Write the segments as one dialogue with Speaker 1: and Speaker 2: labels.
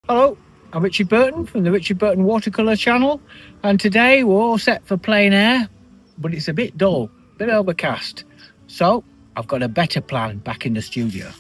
Speaker 1: Hello, I'm Richard Burton from the Richard Burton Watercolour channel, and today we're all set for plein air, but it's a bit dull, a bit overcast, so I've got a better plan back in the studio.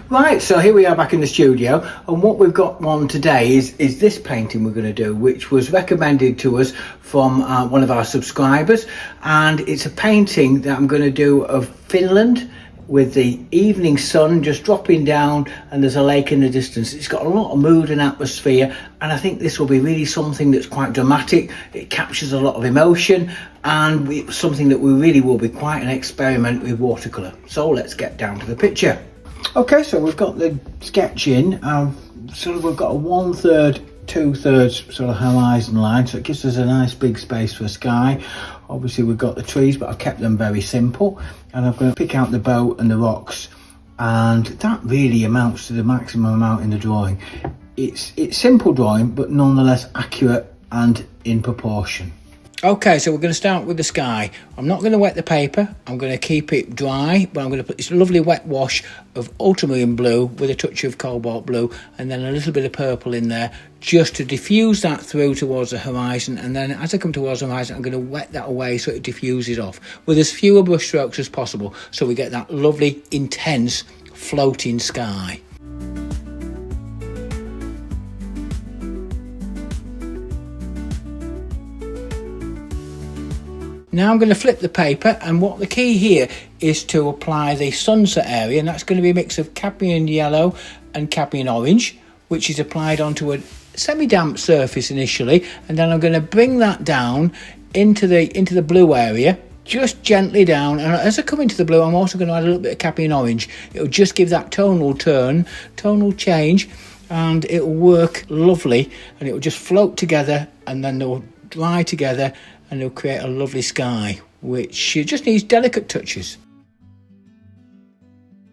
Speaker 1: Right, so here we are back in the studio, and what we've got on today is this painting we're going to do, which was recommended to us from one of our subscribers, and it's a painting that I'm going to do of Finland with the evening sun just dropping down, and there's a lake in the distance. It's got a lot of mood and atmosphere, and I think this will be really something that's quite dramatic. It captures a lot of emotion, and it's something that we really will be quite an experiment with watercolour. So let's get down to the picture. Okay, so we've got the sketch in. We've got a 1/3, 2/3 sort of horizon line, so it gives us a nice big space for sky. Obviously we've got the trees, but I've kept them very simple, and I'm going to pick out the boat and the rocks, and that really amounts to the maximum amount in the drawing. It's simple drawing, but nonetheless accurate and in proportion. Okay, so we're going to start with the sky. I'm not going to wet the paper, I'm going to keep it dry, but I'm going to put this lovely wet wash of ultramarine blue with a touch of cobalt blue, and then a little bit of purple in there, just to diffuse that through towards the horizon. And then as I come towards the horizon, I'm going to wet that away so it diffuses off with as fewer brush strokes as possible, so we get that lovely, intense, floating sky. Now I'm going to flip the paper, and what the key here is to apply the sunset area, and that's going to be a mix of cadmium yellow and cadmium orange, which is applied onto a semi-damp surface initially, and then I'm going to bring that down into the blue area, just gently down. And as I come into the blue, I'm also going to add a little bit of cadmium orange. It'll just give that tonal change, and it'll work lovely, and it'll just float together, and then they'll dry together, and it'll create a lovely sky, which just needs delicate touches.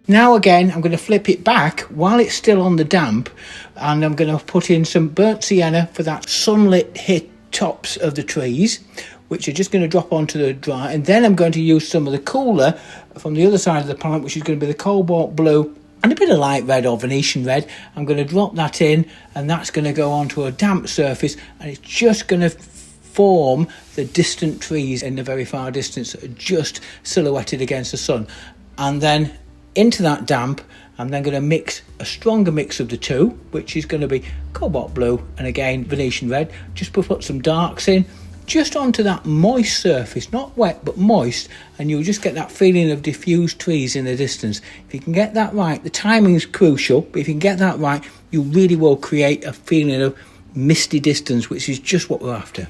Speaker 1: Now again, I'm going to flip it back while it's still on the damp, and I'm going to put in some burnt sienna for that sunlit hit tops of the trees, which are just going to drop onto the dry. And then I'm going to use some of the cooler from the other side of the palette, which is going to be the cobalt blue and a bit of light red or Venetian red. I'm going to drop that in, and that's going to go onto a damp surface, and it's just going to form the distant trees in the very far distance that are just silhouetted against the sun. And then into that damp, I'm then going to mix a stronger mix of the two, which is going to be cobalt blue and again Venetian red. Just put some darks in just onto that moist surface, not wet but moist, and you'll just get that feeling of diffused trees in the distance. If you can get that right, the timing is crucial, but if you can get that right, you really will create a feeling of misty distance, which is just what we're after.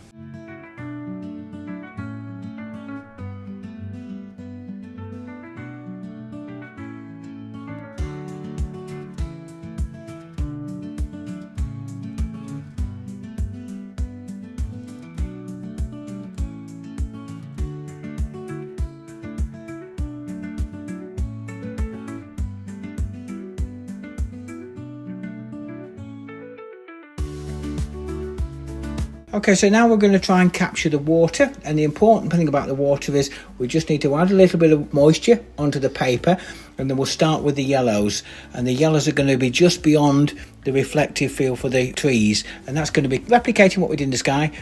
Speaker 1: Okay, so now we're going to try and capture the water, and the important thing about the water is we just need to add a little bit of moisture onto the paper, and then we'll start with the yellows, and the yellows are going to be just beyond the reflective feel for the trees, and that's going to be replicating what we did in the sky.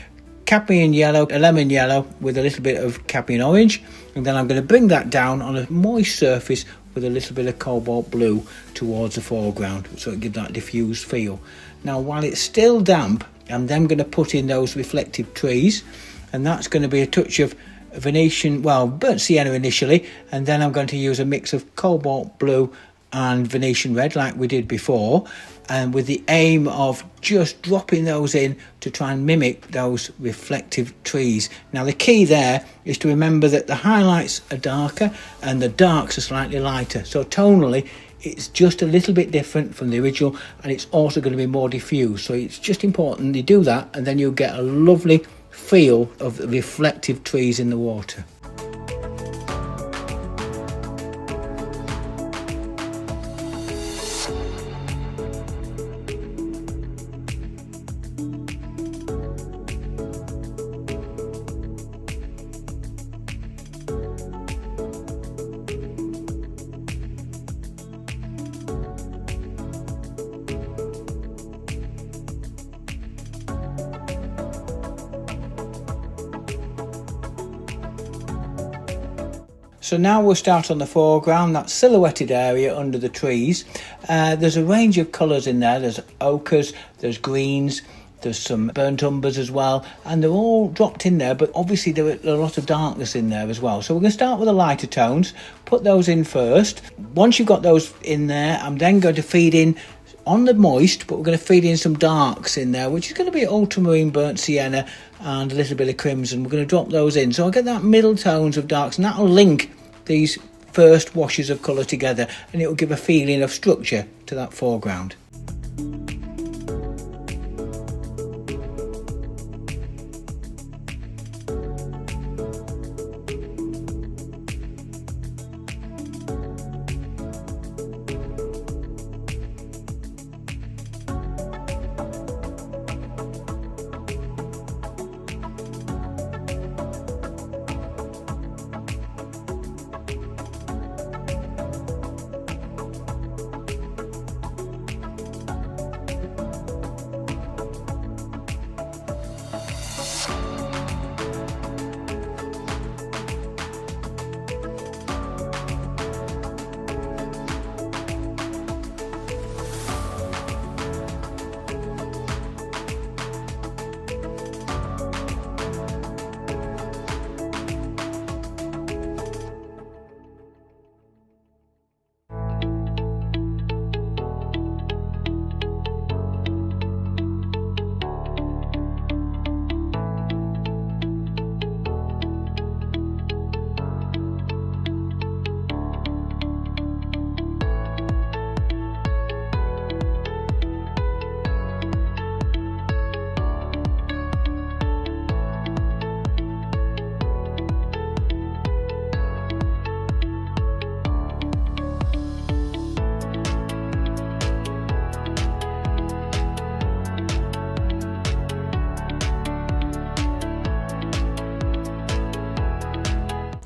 Speaker 1: Cadmium yellow, a lemon yellow with a little bit of cadmium orange, and then I'm going to bring that down on a moist surface with a little bit of cobalt blue towards the foreground, so it gives that diffused feel. Now while it's still damp, I'm then going to put in those reflective trees, and that's going to be a touch of Venetian, burnt sienna initially, and then I'm going to use a mix of cobalt blue and Venetian red like we did before, and with the aim of just dropping those in to try and mimic those reflective trees. Now the key there is to remember that the highlights are darker and the darks are slightly lighter, so tonally it's just a little bit different from the original, and it's also going to be more diffused. So it's just important you do that, and then you'll get a lovely feel of the reflective trees in the water. So now we'll start on the foreground, that silhouetted area under the trees. There's a range of colours in there. There's ochres, there's greens, there's some burnt umbers as well, and they're all dropped in there, but obviously there are a lot of darkness in there as well. So we're going to start with the lighter tones, put those in first. Once you've got those in there, I'm then going to feed in on the moist, but we're going to feed in some darks in there, which is going to be ultramarine, burnt sienna, and a little bit of crimson. We're going to drop those in, so I'll get that middle tones of darks, and that'll link these first washes of colour together, and it will give a feeling of structure to that foreground.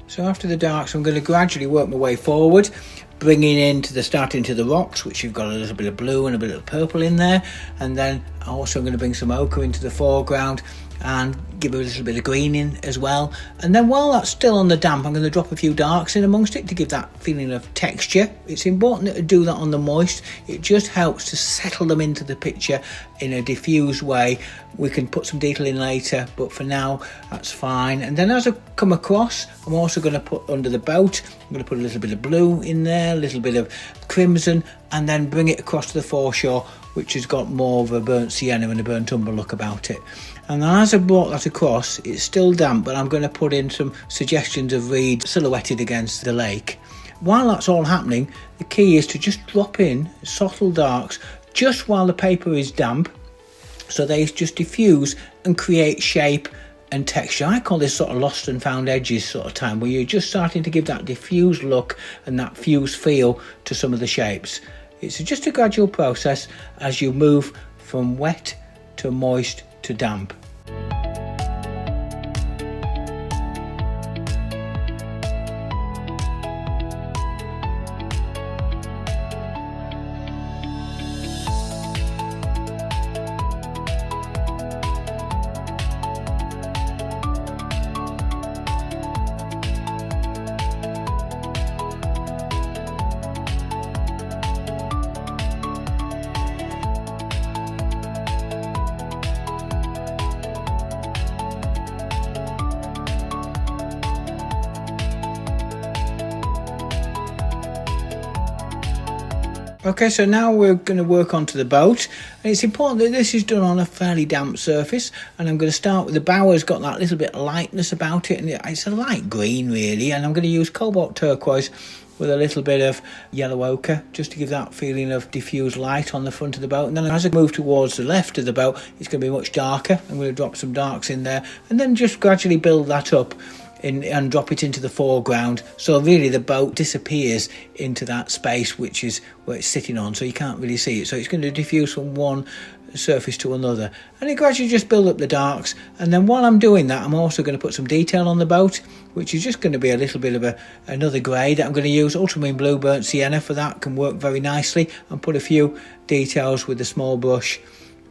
Speaker 1: So after the darks, I'm going to gradually work my way forward, bringing starting to the rocks, which you've got a little bit of blue and a bit of purple in there, and then also I'm going to bring some ochre into the foreground and give it a little bit of green in as well. And then while that's still on the damp, I'm going to drop a few darks in amongst it to give that feeling of texture. It's important to do that on the moist. It just helps to settle them into the picture in a diffused way. We can put some detail in later, but for now that's fine. And then as I come across, I'm also going to put under the boat, I'm going to put a little bit of blue in there, a little bit of crimson, and then bring it across to the foreshore, which has got more of a burnt sienna and a burnt umber look about it. And then as I brought that across, it's still damp, but I'm going to put in some suggestions of reed silhouetted against the lake. While that's all happening, the key is to just drop in subtle darks just while the paper is damp, so they just diffuse and create shape and texture. I call this sort of lost and found edges sort of time, where you're just starting to give that diffused look and that fused feel to some of the shapes. It's just a gradual process as you move from wet to moist to damp. Okay, so now we're going to work onto the boat, and it's important that this is done on a fairly damp surface. And I'm going to start with the bow. Has got that little bit of lightness about it, and it's a light green really, and I'm going to use cobalt turquoise with a little bit of yellow ochre just to give that feeling of diffused light on the front of the boat. And then as I move towards the left of the boat, it's going to be much darker. I'm going to drop some darks in there and then just gradually build that up and drop it into the foreground, so really the boat disappears into that space which is where it's sitting on, so you can't really see it. So it's going to diffuse from one surface to another, and it gradually just build up the darks. And then while I'm doing that, I'm also going to put some detail on the boat, which is just going to be a little bit of another grey that I'm going to use. Ultramarine blue burnt sienna for that can work very nicely, and put a few details with a small brush,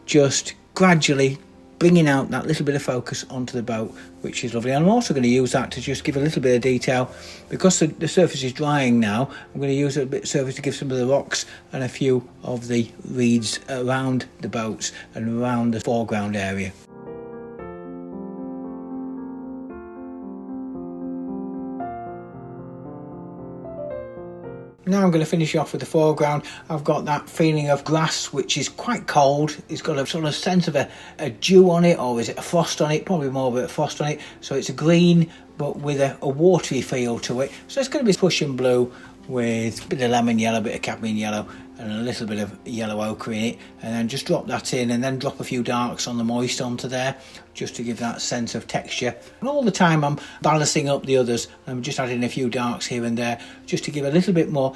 Speaker 1: just gradually bringing out that little bit of focus onto the boat, which is lovely. And I'm also going to use that to just give a little bit of detail, because the surface is drying now. I'm going to use a bit of surface to give some of the rocks and a few of the reeds around the boats and around the foreground area. Now I'm going to finish off with the foreground. I've got that feeling of grass, which is quite cold. It's got a sort of sense of a dew on it, or is it a frost on it? Probably more of a frost on it. So it's a green, but with a watery feel to it. So it's going to be Prussian blue with a bit of lemon yellow, a bit of cadmium yellow, and a little bit of yellow ochre in it. And then just drop that in, and then drop a few darks on the moist onto there, just to give that sense of texture. And all the time I'm balancing up the others. I'm just adding a few darks here and there, just to give a little bit more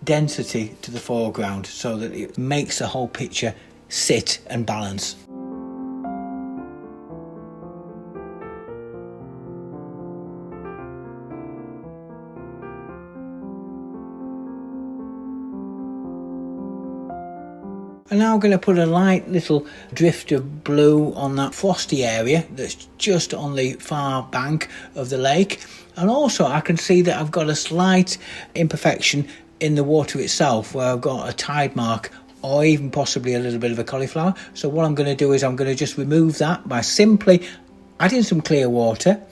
Speaker 1: density to the foreground, so that it makes the whole picture sit and balance. And now I'm going to put a light little drift of blue on that frosty area that's just on the far bank of the lake. And also I can see that I've got a slight imperfection in the water itself, where I've got a tide mark, or even possibly a little bit of a cauliflower. So what I'm going to do is I'm going to just remove that by simply adding some clear water,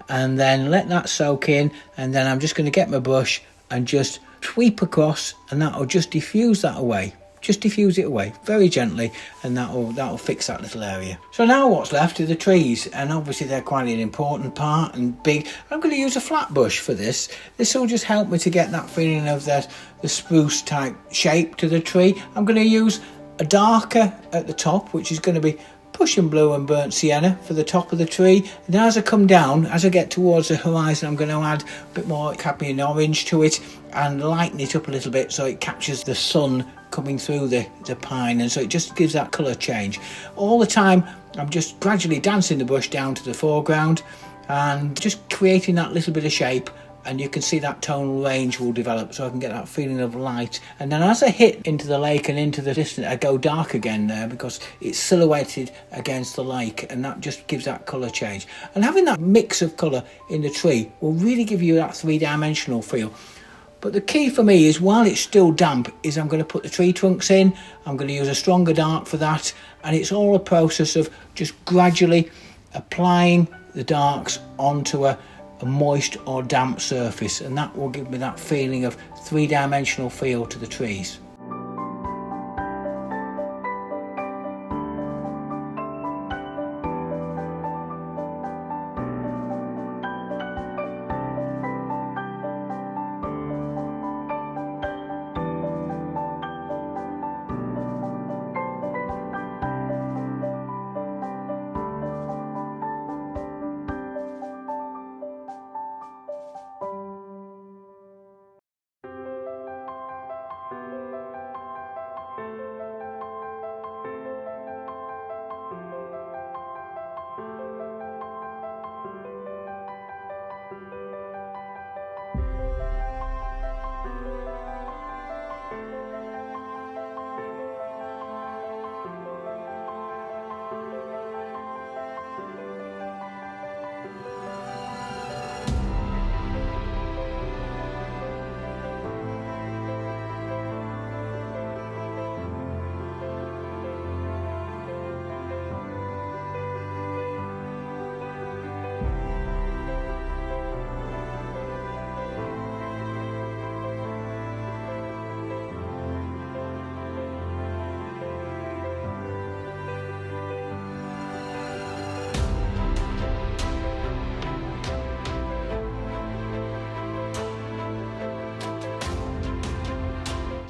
Speaker 1: and then let that soak in. And then I'm just going to get my brush and just sweep across, and that will just diffuse that away. Just diffuse it away very gently, and that'll fix that little area. So now what's left are the trees, and obviously they're quite an important part and big. I'm going to use a flat brush for this. This will just help me to get that feeling of the spruce type shape to the tree. I'm going to use a darker at the top, which is going to be Prussian blue and burnt sienna for the top of the tree. And then as I come down, as I get towards the horizon, I'm going to add a bit more cadmium orange to it and lighten it up a little bit, so it captures the sun coming through the pine, and so it just gives that colour change. All the time I'm just gradually dancing the brush down to the foreground and just creating that little bit of shape, and you can see that tonal range will develop, so I can get that feeling of light. And then as I hit into the lake and into the distance, I go dark again there, because it's silhouetted against the lake, and that just gives that colour change. And having that mix of colour in the tree will really give you that three-dimensional feel. But the key for me is, while it's still damp, is I'm going to put the tree trunks in. I'm going to use a stronger dark for that, and it's all a process of just gradually applying the darks onto a moist or damp surface, and that will give me that feeling of three-dimensional feel to the trees.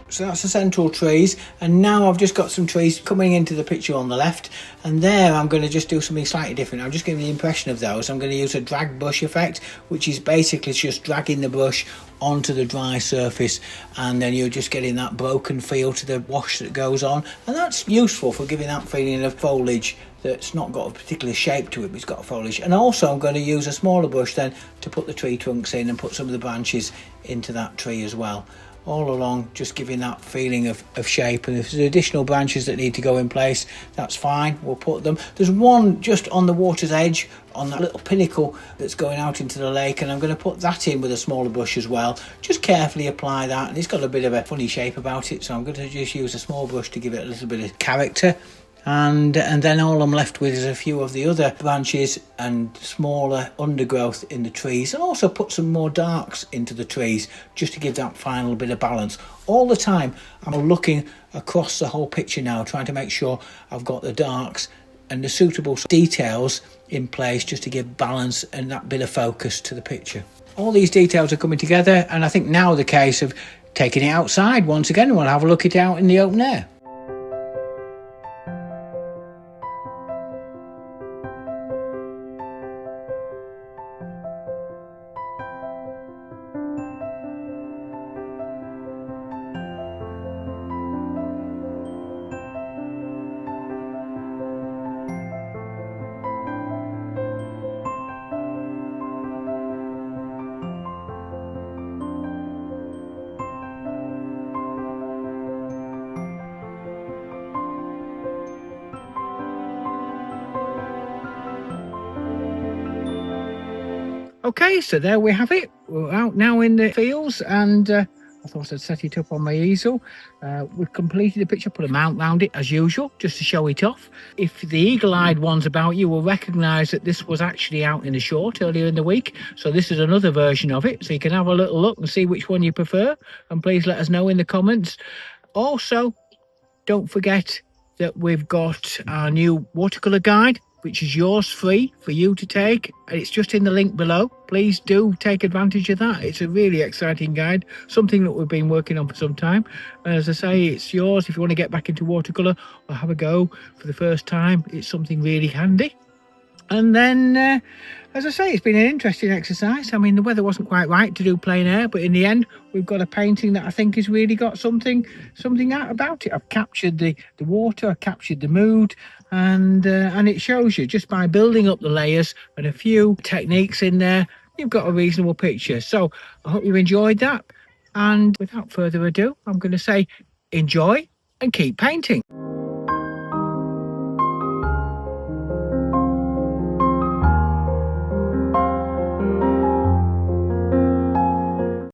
Speaker 1: So that's the central trees, and now I've just got some trees coming into the picture on the left, and there I'm going to just do something slightly different. I'm just giving the impression of those. I'm going to use a drag brush effect, which is basically just dragging the brush onto the dry surface, and then you're just getting that broken feel to the wash that goes on, and that's useful for giving that feeling of foliage that's not got a particular shape to it, but it's got a foliage. And also I'm going to use a smaller brush then to put the tree trunks in and put some of the branches into that tree as well. all along, just giving that feeling of shape. And if there's additional branches that need to go in place, that's fine, we'll put them. There's one just on the water's edge on that little pinnacle that's going out into the lake, and I'm going to put that in with a smaller brush as well. Just carefully apply that, and it's got a bit of a funny shape about it, so I'm going to just use a small brush to give it a little bit of character. And then all I'm left with is a few of the other branches and smaller undergrowth in the trees, and also put some more darks into the trees just to give that final bit of balance. All the time I'm looking across the whole picture now, trying to make sure I've got the darks and the suitable details in place just to give balance and that bit of focus to the picture. All these details are coming together, and I think now the case of taking it outside once again, and we'll have a look at it out in the open air. Okay, so there we have it. We're out now in the fields, and I thought I'd set it up on my easel. We've completed the picture, put a mount round it as usual, just to show it off. If the eagle-eyed ones about you will recognise that this was actually out in the short earlier in the week. So this is another version of it, so you can have a little look and see which one you prefer, and please let us know in the comments. Also, don't forget that we've got our new watercolour guide, which is yours free for you to take, and it's just in the link below. Please do take advantage of that. It's a really exciting guide, something that we've been working on for some time. And as I say, it's yours if you want to get back into watercolour or have a go for the first time. It's something really handy. And then, as I say, it's been an interesting exercise. I mean, the weather wasn't quite right to do plein air, but in the end, we've got a painting that I think has really got something out about it. I've captured the water, I've captured the mood, and it shows you just by building up the layers and a few techniques in there, you've got a reasonable picture. So I hope you enjoyed that. And without further ado, I'm going to say enjoy and keep painting.